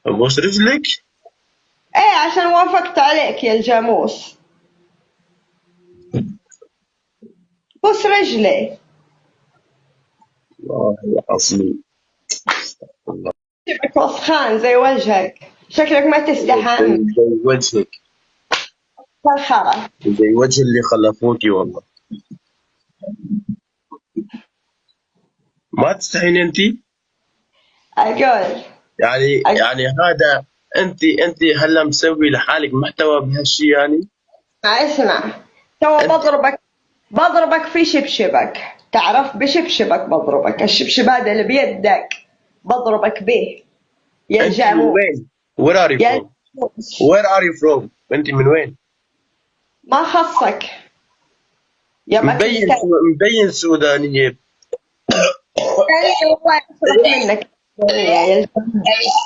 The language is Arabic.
ابوس رجلك؟ ايه عشان وافقت عليك يا الجاموس. بوس رجلي. والله العظيم. الله. شكلك وسخان زي وجهك، شكلك ما تستحم. زي وجهك. مسخرة. زي وجه اللي خلفوكي والله. ما تستحين انت؟ اقول يعني هذا، انت هلا مسوي لحالك محتوى بهالشيء يعني؟ اسمع، تو انت بضربك في شبشبك، تعرف بشبشبك بضربك، الشبشب هذا اللي بيدك بضربك به يا انت من الجاموس. وين؟ Where are you يا from؟ الجاموس Where are you from؟ انت من وين؟ ما خصك يا مبين باكستان. مبين سودانية. يعني والله أصرف منك يا الجاموس.